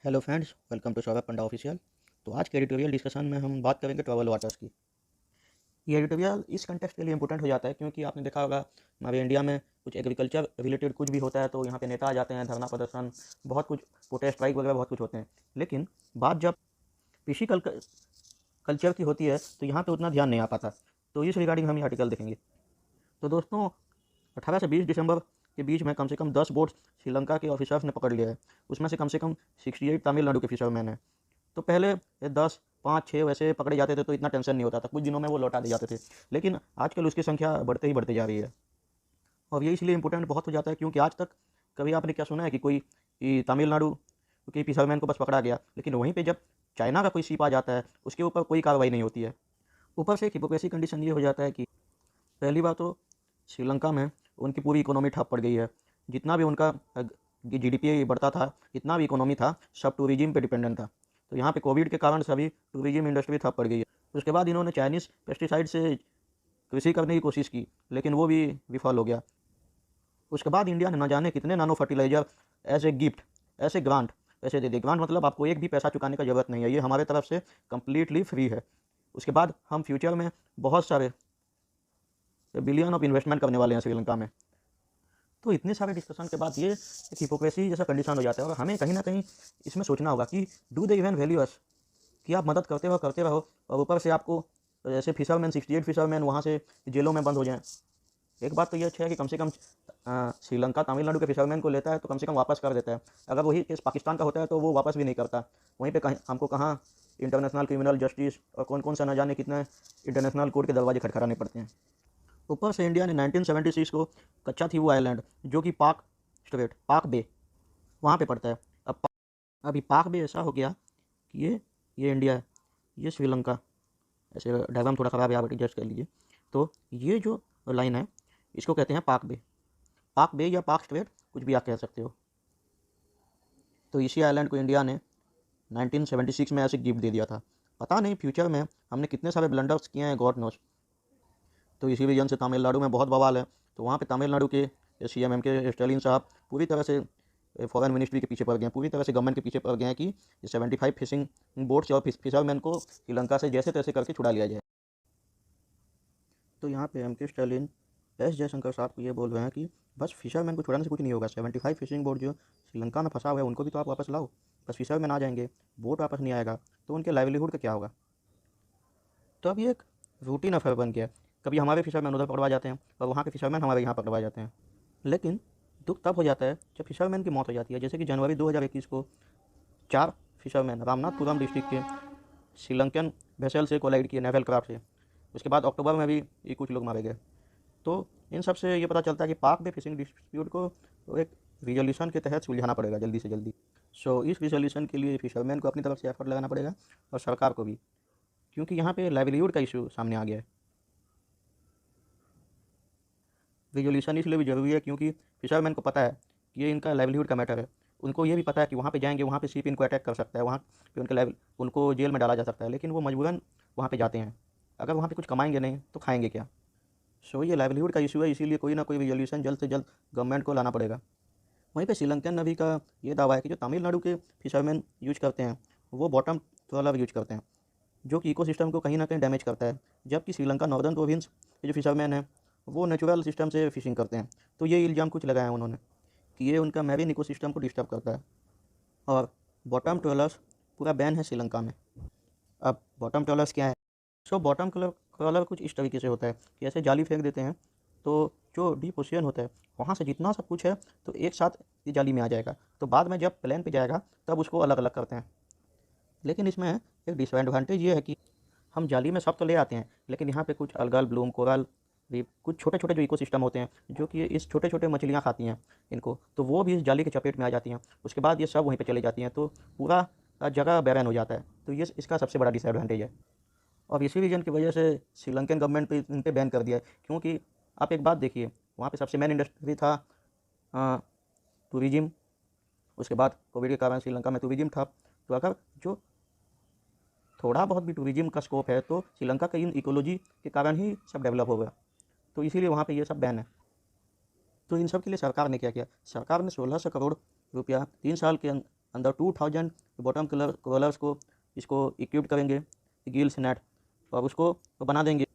Hello friends, welcome to Saurabh Panda official. तो आज के एडिटोरियल डिस्कशन में हम बात करेंगे ट्रैवल वाटर्स की। ये एडिटोरियल इस कंटेक्स्ट के लिए इंपॉर्टेंट हो जाता है क्योंकि आपने देखा होगा हमारे इंडिया में कुछ एग्रीकल्चर रिलेटेड कुछ भी होता है तो यहाँ पे नेता आ जाते हैं, धरना प्रदर्शन, बहुत कुछ प्रोटेस्ट स्ट्राइक वगैरह बहुत कुछ होते हैं। लेकिन बात जब कृषि कल्चर की होती है तो यहाँ पे उतना ध्यान नहीं आ पाता। तो इस रिगार्डिंग हम ये आर्टिकल देखेंगे। तो दोस्तों, 18 से 20 दिसंबर के बीच में कम से कम 10 बोट श्रीलंका के ऑफिसर्स ने पकड़ लिया है। उसमें से कम 68 तमिलनाडु के फिशरमैन हैं। तो पहले 10, 5, 6 वैसे पकड़े जाते थे तो इतना टेंशन नहीं होता था, कुछ दिनों में वो लौटा दिए जाते थे। लेकिन आजकल उसकी संख्या बढ़ते ही बढ़ते जा रही है। और ये इसलिए इंपॉर्टेंट बहुत हो जाता है क्योंकि आज तक कभी आपने क्या सुना है कि कोई तमिलनाडु के फिशरमैन को बस पकड़ा गया, लेकिन वहीं पे जब चाइना का कोई शिप आ जाता है उसके ऊपर कोई कार्रवाई नहीं होती है। ऊपर से एक हिपोक्रेसी कंडीशन ये हो जाता है कि पहली बात तो श्रीलंका में उनकी पूरी इकोनॉमी ठप पड़ गई है। जितना भी उनका जीडीपी बढ़ता था, जितना भी इकोनॉमी था, सब टूरिज्म पे डिपेंडेंट था। तो यहाँ पे कोविड के कारण सभी टूरिज्म इंडस्ट्री ठप पड़ गई है। उसके बाद इन्होंने चाइनीज़ पेस्टिसाइड से कृषि करने की कोशिश की, लेकिन वो भी विफल हो गया। उसके बाद इंडिया ने न जाने कितने नानो फर्टिलाइजर एज ए गिफ्ट, ऐसे ग्रांट पैसे दे दिए। ग्रांट मतलब आपको एक भी पैसा चुकाने का जरूरत नहीं है, ये हमारे तरफ से कम्प्लीटली फ्री है। उसके बाद हम फ्यूचर में बहुत सारे बिलियन ऑफ इन्वेस्टमेंट करने वाले हैं श्रीलंका में। तो इतने सारे डिस्कशन के बाद ये एक हिपोक्रेसी जैसा कंडीशन हो जाता है और हमें कहीं ना कहीं इसमें सोचना होगा कि डू दे इवन वैल्यू अस, कि आप मदद करते रहो और ऊपर से आपको जैसे फिशरमैन 68 फिशरमैन वहाँ से जेलों में बंद हो जाएं। एक बात तो ये अच्छा है कि कम से कम श्रीलंका तमिलनाडु के फिशरमैन को लेता है तो कम से कम वापस कर देता है। अगर वही केस पाकिस्तान का होता है तो वो वापस भी नहीं करता। वहीं पे कहीं हमको कहाँ इंटरनेशनल क्रिमिनल जस्टिस और कौन कौन सा न जाने कितने इंटरनेशनल कोर्ट के दरवाजे खटखटाने पड़ते हैं। ऊपर से इंडिया ने 1976 को कच्चा थी वो आइलैंड जो कि पाक स्ट्रेट, पाक बे, वहाँ पे पड़ता है। अभी पाक बे ऐसा हो गया कि ये इंडिया है, ये श्रीलंका। ऐसे डायग्राम थोड़ा ख़राब है, आप एडजस्ट कर लीजिए। तो ये जो लाइन है इसको कहते हैं पाक बे। पाक बे या पाक स्ट्रेट, कुछ भी आप कह सकते हो। तो इसी आइलैंड को इंडिया ने 1976 में ऐसे गिफ्ट दे दिया था। पता नहीं फ्यूचर में हमने कितने सारे ब्लंडर्स किए हैं, गॉड नोस। तो इसी रीजन से तमिलनाडु में बहुत बवाल है। तो वहाँ पे तमिलनाडु के सीएम एम के स्टालिन साहब पूरी तरह से फॉरेन मिनिस्ट्री के पीछे पड़ गए हैं, पूरी तरह से गवर्नमेंट के पीछे पड़ गए हैं कि 75 फिशिंग बोट्स और फिशरमैन को श्रीलंका से जैसे तैसे करके छुड़ा लिया जाए। तो यहाँ पे एम के स्टालिन एस जयशंकर साहब को ये बोल रहे हैं कि बस फिशरमैन को छुड़ाने से कुछ नहीं होगा। 75 फिशिंग बोट जो श्रीलंका में फंसा हुआ है उनको भी तो आप वापस लाओ। बस फिशरमैन आ जाएंगे, बोट वापस नहीं आएगा तो उनके लाइवलीहुड का क्या होगा। तो अब ये एक रूटीन अफेयर बन गया। कभी हमारे फिशरमैन उधर पकड़वा जाते हैं और वहाँ के फिशरमैन हमारे यहाँ पकड़वा जाते हैं। लेकिन दुख तब हो जाता है जब फिशरमैन की मौत हो जाती है। जैसे कि जनवरी 2021 को 4 फिशरमैन रामनाथपुरम डिस्ट्रिक्ट के श्रीलंकन वेसल से कोलाइड किए, नेवल क्राफ्ट से। उसके बाद अक्टूबर में भी ये कुछ लोग मारे गए। तो इन सब से ये पता चलता है कि पाक बे फिशिंग डिस्प्यूट को एक रिजोल्यूशन के तहत सुलझाना पड़ेगा जल्दी से जल्दी। सो इस रिजोल्यूशन के लिए फिशरमैन को अपनी तरफ से एफर्ट लगाना पड़ेगा और सरकार को भी, क्योंकि यहाँ पे लाइवलीहुड का इशू सामने आ गया है। रिजोल्यूशन इसलिए भी ज़रूरी है क्योंकि फिशरमैन को पता है कि ये इनका लाइवलीहुड का मैटर है। उनको ये भी पता है कि वहाँ पे जाएंगे, वहाँ पे शिप इनको अटैक कर सकता है, वहाँ पे उनको जेल में डाला जा सकता है, लेकिन वो मजबूरन वहाँ पे जाते हैं। अगर वहाँ पे कुछ कमाएंगे नहीं तो खाएंगे क्या। सो ये लाइवलीहुड का इशू है, इसीलिए कोई ना कोई रिजोल्यूशन जल्द से जल्द गवर्नमेंट को लाना पड़ेगा। वहीं पे श्रीलंकन नेवी का ये दावा है कि जो तमिलनाडु के फिशरमैन यूज करते हैं वो बॉटम ट्रॉलर यूज करते हैं, जो कि इकोसिस्टम को कहीं ना कहीं डैमेज करता है। जबकि श्रीलंका नॉर्दर्न प्रोविंस के जो फिशरमैन हैं वो नेचुरल सिस्टम से फिशिंग करते हैं। तो ये इल्ज़ाम कुछ लगाया उन्होंने कि ये उनका मैरीन इकोसिस्टम को डिस्टर्ब करता है। और बॉटम ट्रॉलर्स पूरा बैन है श्रीलंका में। अब बॉटम ट्रॉलर्स क्या है? सो बॉटम ट्रॉलर कुछ इस तरीके से होता है कि ऐसे जाली फेंक देते हैं तो जो डीप ओशियन होता है वहाँ से जितना सब कुछ है तो एक साथ ये जाली में आ जाएगा। तो बाद में जब प्लेन पे जाएगा तब उसको अलग अलग करते हैं। लेकिन इसमें एक डिसएडवांटेज ये है कि हम जाली में सब तो ले आते हैं, लेकिन यहाँ पे कुछ अलगल, ब्लूम, कोरल रीफ, कुछ छोटे छोटे जो इकोसिस्टम होते हैं जो कि इस छोटे छोटे मछलियाँ खाती हैं इनको, तो वो भी इस जाली के चपेट में आ जाती हैं। उसके बाद ये सब वहीं पे चले जाती हैं तो पूरा जगह बैरन हो जाता है। तो ये इसका सबसे बड़ा डिसएडवांटेज है। और इसी रीजन की वजह से श्रीलंकन गवर्नमेंट पे इन पे बैन कर दिया है। क्योंकि आप एक बात देखिए, वहाँ पे सबसे मेन इंडस्ट्री था टूरिज्म। उसके बाद कोविड के कारण श्रीलंका में टूरिज्म था। तो अगर जो थोड़ा बहुत भी टूरिज्म का स्कोप है तो श्रीलंका का इन इकोलॉजी के कारण ही सब डेवलप होगा। तो इसीलिए वहाँ पे ये सब बैन है। तो इन सब के लिए सरकार ने क्या किया? सरकार ने 1600 करोड़ रुपया 3 साल के अंदर 2000 बॉटम कलर्स को इसको इक्विप्ड करेंगे गिल्स नेट और उसको बना देंगे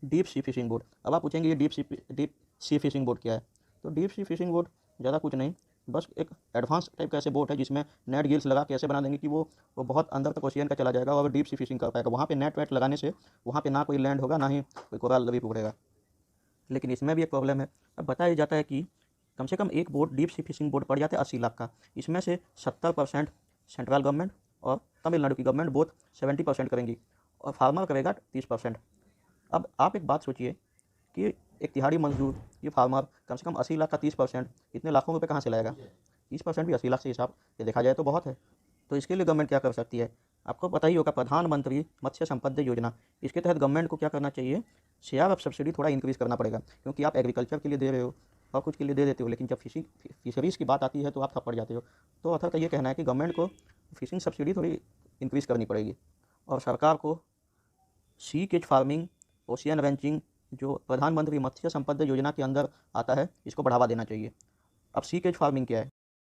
डीप सी फिशिंग बोट। अब आप पूछेंगे ये डीप सी फिशिंग बोट क्या है? तो डीप सी फिशिंग बोट ज़्यादा कुछ नहीं, बस एक एडवांस टाइप का ऐसे बोट है जिसमें नेट गिल्स लगा के ऐसे बना देंगे कि वो बहुत अंदर तक ओशियन का चला जाएगा और डीप सी फिशिंग कर पाएगा। वहाँ पे नेट वेट लगाने से वहाँ पे ना कोई लैंड होगा, ना ही कोई कोरल रीफ उभरेगा। लेकिन इसमें भी एक प्रॉब्लम है। अब बताया जाता है कि कम से कम एक boat deep sea fishing boat पड़ जाता है 80 लाख का। इसमें से 70% सेंट्रल गवर्नमेंट और तमिलनाडु की गवर्नमेंट बोथ 70% करेंगी और फार्मर करेगा 30%। अब आप एक बात सोचिए कि एक तिहाड़ी मजदूर, ये फार्मर कम से कम 80 लाख का 30%, इतने लाखों रुपए कहाँ से लाएगा? 30% भी 80 लाख से हिसाब से देखा जाए तो बहुत है। तो इसके लिए गवर्नमेंट क्या कर सकती है? आपको पता ही होगा, प्रधानमंत्री मत्स्य संपदा योजना, इसके तहत गवर्नमेंट को क्या करना चाहिए? शेयर ऑफ सब्सिडी थोड़ा इंक्रीज़ करना पड़ेगा, क्योंकि आप एग्रीकल्चर के लिए दे रहे हो और कुछ के लिए दे देते हो, लेकिन जब फिशरीज़ की बात आती है तो आप थप्पड़ जाते हो। तो अथर का ये कहना है कि गवर्नमेंट को फिशिंग सब्सिडी थोड़ी इंक्रीज़ करनी पड़ेगी और सरकार को sea cage farming, ocean wrenching, जो प्रधानमंत्री मत्स्य संपदा योजना के अंदर आता है, इसको बढ़ावा देना चाहिए। अब सी केज फार्मिंग क्या है?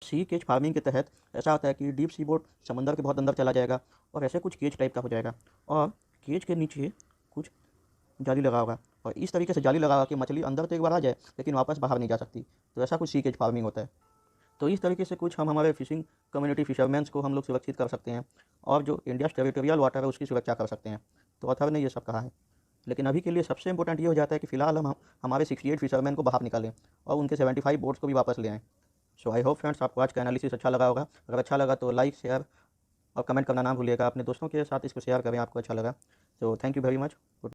सी केज फार्मिंग के तहत ऐसा होता है कि डीप सी बोट समंदर के बहुत अंदर चला जाएगा और ऐसे कुछ केज टाइप का हो जाएगा और केज के नीचे कुछ जाली लगा होगा और इस तरीके से जाली लगा होगा कि मछली अंदर तो एक बार आ जाए लेकिन वापस बाहर नहीं जा सकती। तो ऐसा कुछ सी केज फार्मिंग होता है। तो इस तरीके से कुछ हम हमारे फिशिंग कम्युनिटी फिशरमैन्स को हम लोग सुरक्षित कर सकते हैं और जो इंडिया टेरिटोरियल वाटर है उसकी सुरक्षा कर सकते हैं। तो अथर ने ये सब कहा है। लेकिन अभी के लिए सबसे इंपॉर्टेंट ये हो जाता है कि फ़िलहाल हम हमारे 68 फिशरमैन को बाहर निकालें और उनके 75 बोट्स को भी वापस ले आएँ। सो आई होप फ्रेंड्स आपको आज का एनालिसिस अच्छा लगा होगा। अगर अच्छा लगा तो लाइक, शेयर और कमेंट करना ना भूलिएगा। अपने दोस्तों के साथ इसको शेयर करें आपको अच्छा लगा। तो थैंक यू वेरी मच।